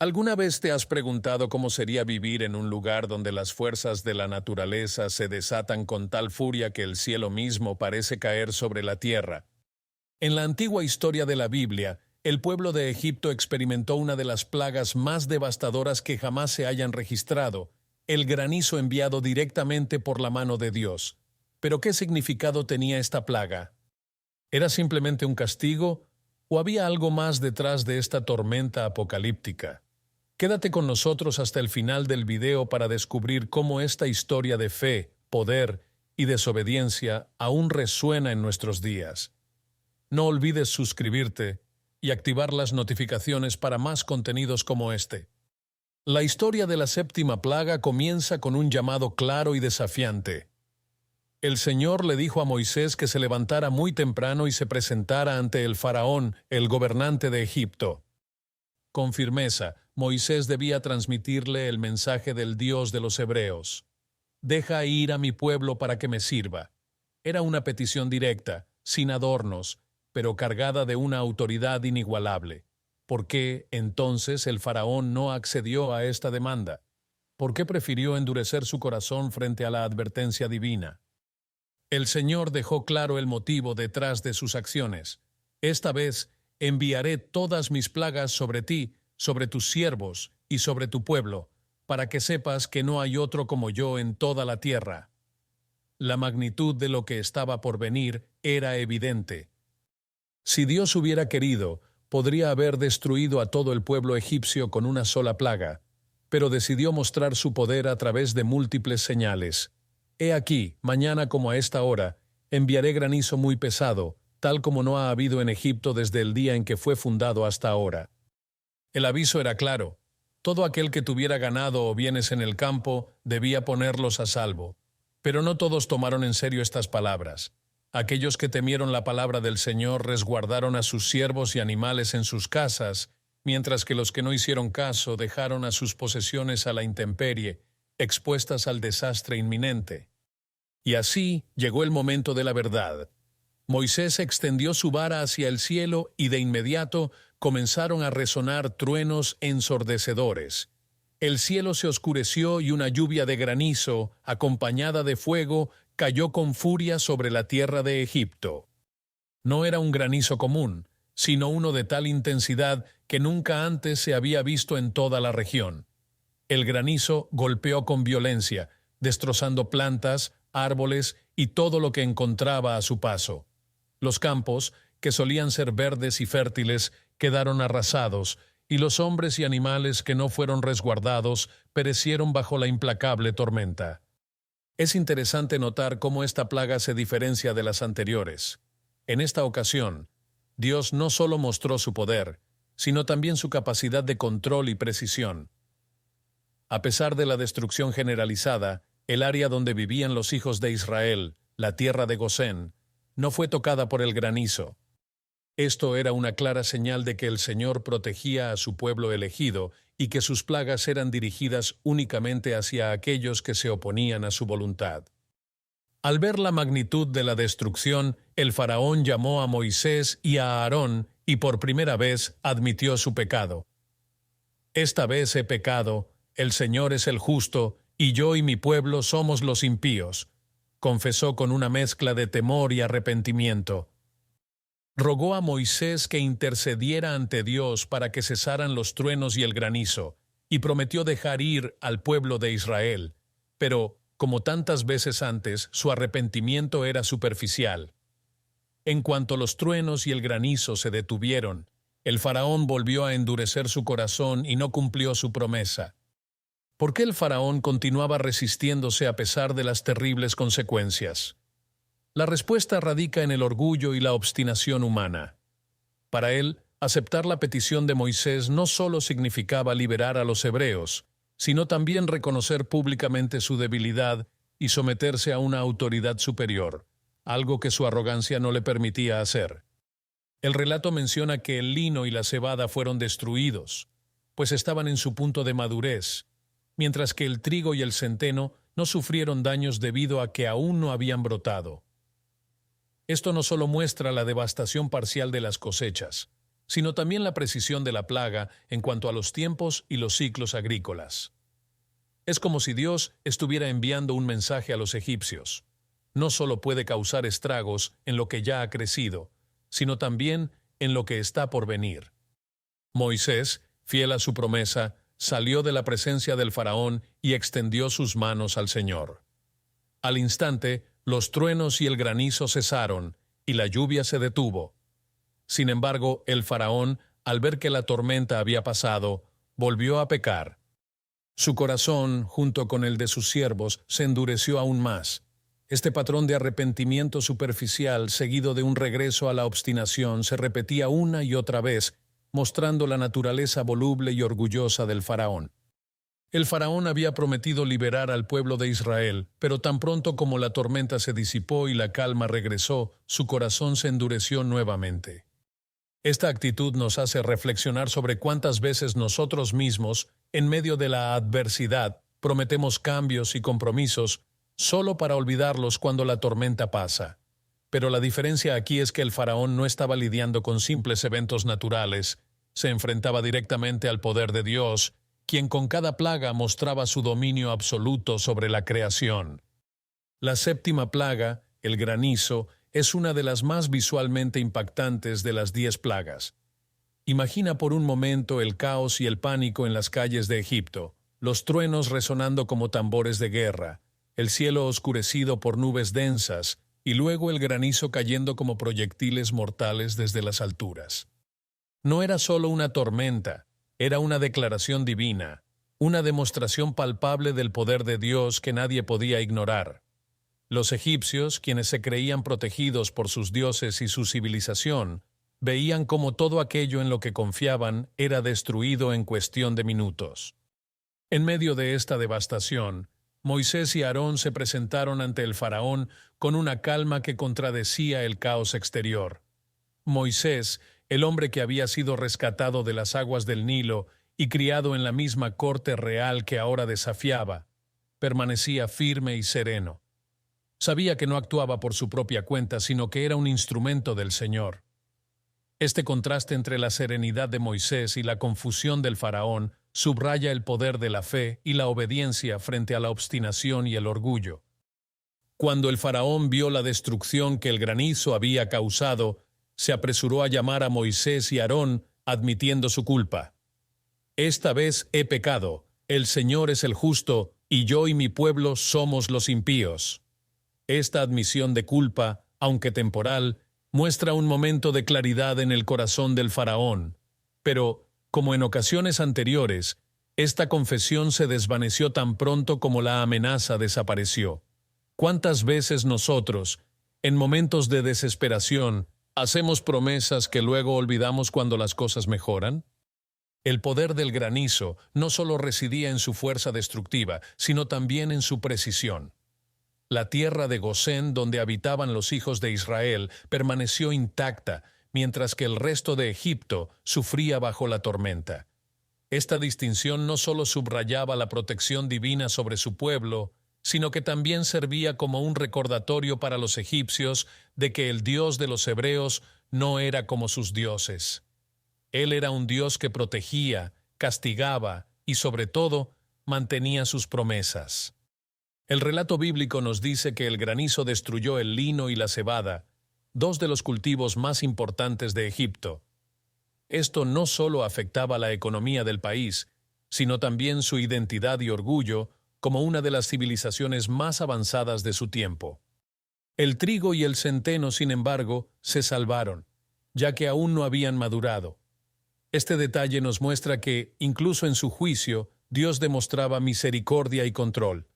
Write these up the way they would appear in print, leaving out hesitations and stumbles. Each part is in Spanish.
¿Alguna vez te has preguntado cómo sería vivir en un lugar donde las fuerzas de la naturaleza se desatan con tal furia que el cielo mismo parece caer sobre la tierra? En la antigua historia de la Biblia, el pueblo de Egipto experimentó una de las plagas más devastadoras que jamás se hayan registrado, el granizo enviado directamente por la mano de Dios. ¿Pero qué significado tenía esta plaga? ¿Era simplemente un castigo o había algo más detrás de esta tormenta apocalíptica? Quédate con nosotros hasta el final del video para descubrir cómo esta historia de fe, poder y desobediencia aún resuena en nuestros días. No olvides suscribirte y activar las notificaciones para más contenidos como este. La historia de la séptima plaga comienza con un llamado claro y desafiante. El Señor le dijo a Moisés que se levantara muy temprano y se presentara ante el faraón, el gobernante de Egipto. Con firmeza, Moisés debía transmitirle el mensaje del Dios de los hebreos. «Deja ir a mi pueblo para que me sirva». Era una petición directa, sin adornos, pero cargada de una autoridad inigualable. ¿Por qué, entonces, el faraón no accedió a esta demanda? ¿Por qué prefirió endurecer su corazón frente a la advertencia divina? El Señor dejó claro el motivo detrás de sus acciones. «Esta vez enviaré todas mis plagas sobre ti, sobre tus siervos y sobre tu pueblo, para que sepas que no hay otro como yo en toda la tierra». La magnitud de lo que estaba por venir era evidente. Si Dios hubiera querido, podría haber destruido a todo el pueblo egipcio con una sola plaga, pero decidió mostrar su poder a través de múltiples señales. «He aquí, mañana como a esta hora, enviaré granizo muy pesado, tal como no ha habido en Egipto desde el día en que fue fundado hasta ahora». El aviso era claro. Todo aquel que tuviera ganado o bienes en el campo debía ponerlos a salvo. Pero no todos tomaron en serio estas palabras. Aquellos que temieron la palabra del Señor resguardaron a sus siervos y animales en sus casas, mientras que los que no hicieron caso dejaron a sus posesiones a la intemperie, expuestas al desastre inminente. Y así llegó el momento de la verdad. Moisés extendió su vara hacia el cielo y de inmediato comenzaron a resonar truenos ensordecedores. El cielo se oscureció y una lluvia de granizo, acompañada de fuego, cayó con furia sobre la tierra de Egipto. No era un granizo común, sino uno de tal intensidad que nunca antes se había visto en toda la región. El granizo golpeó con violencia, destrozando plantas, árboles y todo lo que encontraba a su paso. Los campos, que solían ser verdes y fértiles, quedaron arrasados, y los hombres y animales que no fueron resguardados perecieron bajo la implacable tormenta. Es interesante notar cómo esta plaga se diferencia de las anteriores. En esta ocasión, Dios no solo mostró su poder, sino también su capacidad de control y precisión. A pesar de la destrucción generalizada, el área donde vivían los hijos de Israel, la tierra de Gosén, no fue tocada por el granizo. Esto era una clara señal de que el Señor protegía a su pueblo elegido y que sus plagas eran dirigidas únicamente hacia aquellos que se oponían a su voluntad. Al ver la magnitud de la destrucción, el faraón llamó a Moisés y a Aarón y por primera vez admitió su pecado. «Esta vez he pecado, el Señor es el justo, y yo y mi pueblo somos los impíos», confesó con una mezcla de temor y arrepentimiento. Rogó a Moisés que intercediera ante Dios para que cesaran los truenos y el granizo, y prometió dejar ir al pueblo de Israel. Pero, como tantas veces antes, su arrepentimiento era superficial. En cuanto los truenos y el granizo se detuvieron, el faraón volvió a endurecer su corazón y no cumplió su promesa. ¿Por qué el faraón continuaba resistiéndose a pesar de las terribles consecuencias? La respuesta radica en el orgullo y la obstinación humana. Para él, aceptar la petición de Moisés no solo significaba liberar a los hebreos, sino también reconocer públicamente su debilidad y someterse a una autoridad superior, algo que su arrogancia no le permitía hacer. El relato menciona que el lino y la cebada fueron destruidos, pues estaban en su punto de madurez, mientras que el trigo y el centeno no sufrieron daños debido a que aún no habían brotado. Esto no solo muestra la devastación parcial de las cosechas, sino también la precisión de la plaga en cuanto a los tiempos y los ciclos agrícolas. Es como si Dios estuviera enviando un mensaje a los egipcios. No solo puede causar estragos en lo que ya ha crecido, sino también en lo que está por venir. Moisés, fiel a su promesa, salió de la presencia del faraón y extendió sus manos al Señor. Al instante, los truenos y el granizo cesaron, y la lluvia se detuvo. Sin embargo, el faraón, al ver que la tormenta había pasado, volvió a pecar. Su corazón, junto con el de sus siervos, se endureció aún más. Este patrón de arrepentimiento superficial, seguido de un regreso a la obstinación, se repetía una y otra vez, mostrando la naturaleza voluble y orgullosa del faraón. El faraón había prometido liberar al pueblo de Israel, pero tan pronto como la tormenta se disipó y la calma regresó, su corazón se endureció nuevamente. Esta actitud nos hace reflexionar sobre cuántas veces nosotros mismos, en medio de la adversidad, prometemos cambios y compromisos solo para olvidarlos cuando la tormenta pasa. Pero la diferencia aquí es que el faraón no estaba lidiando con simples eventos naturales, se enfrentaba directamente al poder de Dios, quien con cada plaga mostraba su dominio absoluto sobre la creación. La séptima plaga, el granizo, es una de las más visualmente impactantes de las 10 plagas. Imagina por un momento el caos y el pánico en las calles de Egipto, los truenos resonando como tambores de guerra, el cielo oscurecido por nubes densas y luego el granizo cayendo como proyectiles mortales desde las alturas. No era solo una tormenta, era una declaración divina, una demostración palpable del poder de Dios que nadie podía ignorar. Los egipcios, quienes se creían protegidos por sus dioses y su civilización, veían cómo todo aquello en lo que confiaban era destruido en cuestión de minutos. En medio de esta devastación, Moisés y Aarón se presentaron ante el faraón con una calma que contradecía el caos exterior. Moisés, el hombre que había sido rescatado de las aguas del Nilo y criado en la misma corte real que ahora desafiaba, permanecía firme y sereno. Sabía que no actuaba por su propia cuenta, sino que era un instrumento del Señor. Este contraste entre la serenidad de Moisés y la confusión del faraón subraya el poder de la fe y la obediencia frente a la obstinación y el orgullo. Cuando el faraón vio la destrucción que el granizo había causado, se apresuró a llamar a Moisés y Aarón, admitiendo su culpa. «Esta vez he pecado, el Señor es el justo, y yo y mi pueblo somos los impíos». Esta admisión de culpa, aunque temporal, muestra un momento de claridad en el corazón del faraón. Pero, como en ocasiones anteriores, esta confesión se desvaneció tan pronto como la amenaza desapareció. ¿Cuántas veces nosotros, en momentos de desesperación, hacemos promesas que luego olvidamos cuando las cosas mejoran? El poder del granizo no solo residía en su fuerza destructiva, sino también en su precisión. La tierra de Gosén, donde habitaban los hijos de Israel, permaneció intacta, mientras que el resto de Egipto sufría bajo la tormenta. Esta distinción no solo subrayaba la protección divina sobre su pueblo, sino que también servía como un recordatorio para los egipcios de que el Dios de los hebreos no era como sus dioses. Él era un Dios que protegía, castigaba y, sobre todo, mantenía sus promesas. El relato bíblico nos dice que el granizo destruyó el lino y la cebada, dos de los cultivos más importantes de Egipto. Esto no solo afectaba la economía del país, sino también su identidad y orgullo como una de las civilizaciones más avanzadas de su tiempo. El trigo y el centeno, sin embargo, se salvaron, ya que aún no habían madurado. Este detalle nos muestra que, incluso en su juicio, Dios demostraba misericordia y control.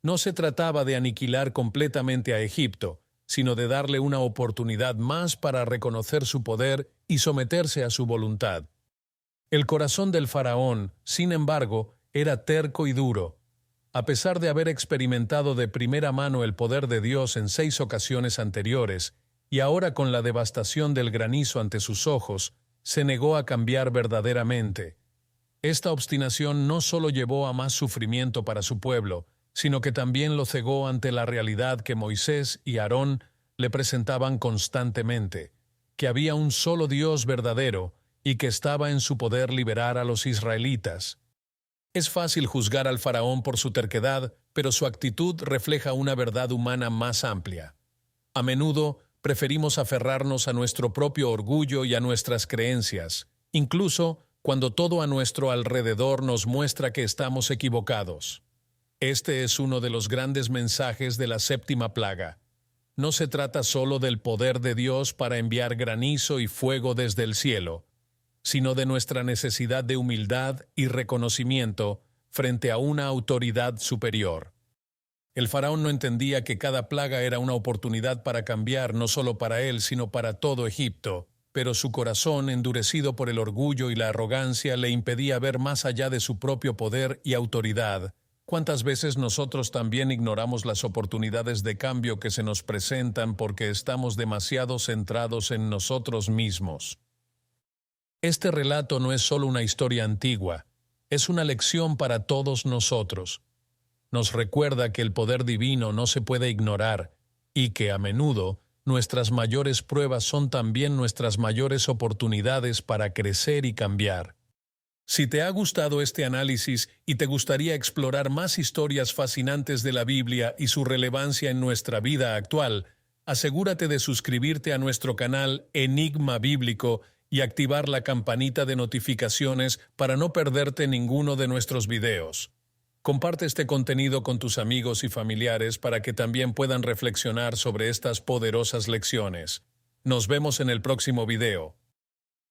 No se trataba de aniquilar completamente a Egipto, sino de darle una oportunidad más para reconocer su poder y someterse a su voluntad. El corazón del faraón, sin embargo, era terco y duro. A pesar de haber experimentado de primera mano el poder de Dios en 6 ocasiones anteriores, y ahora con la devastación del granizo ante sus ojos, se negó a cambiar verdaderamente. Esta obstinación no solo llevó a más sufrimiento para su pueblo, sino que también lo cegó ante la realidad que Moisés y Aarón le presentaban constantemente, que había un solo Dios verdadero y que estaba en su poder liberar a los israelitas. Es fácil juzgar al faraón por su terquedad, pero su actitud refleja una verdad humana más amplia. A menudo preferimos aferrarnos a nuestro propio orgullo y a nuestras creencias, incluso cuando todo a nuestro alrededor nos muestra que estamos equivocados. Este es uno de los grandes mensajes de la séptima plaga. No se trata solo del poder de Dios para enviar granizo y fuego desde el cielo, sino de nuestra necesidad de humildad y reconocimiento frente a una autoridad superior. El faraón no entendía que cada plaga era una oportunidad para cambiar no solo para él, sino para todo Egipto, pero su corazón, endurecido por el orgullo y la arrogancia, le impedía ver más allá de su propio poder y autoridad. ¿Cuántas veces nosotros también ignoramos las oportunidades de cambio que se nos presentan porque estamos demasiado centrados en nosotros mismos? Este relato no es solo una historia antigua, es una lección para todos nosotros. Nos recuerda que el poder divino no se puede ignorar y que, a menudo, nuestras mayores pruebas son también nuestras mayores oportunidades para crecer y cambiar. Si te ha gustado este análisis y te gustaría explorar más historias fascinantes de la Biblia y su relevancia en nuestra vida actual, asegúrate de suscribirte a nuestro canal Enigma Bíblico y activar la campanita de notificaciones para no perderte ninguno de nuestros videos. Comparte este contenido con tus amigos y familiares para que también puedan reflexionar sobre estas poderosas lecciones. Nos vemos en el próximo video.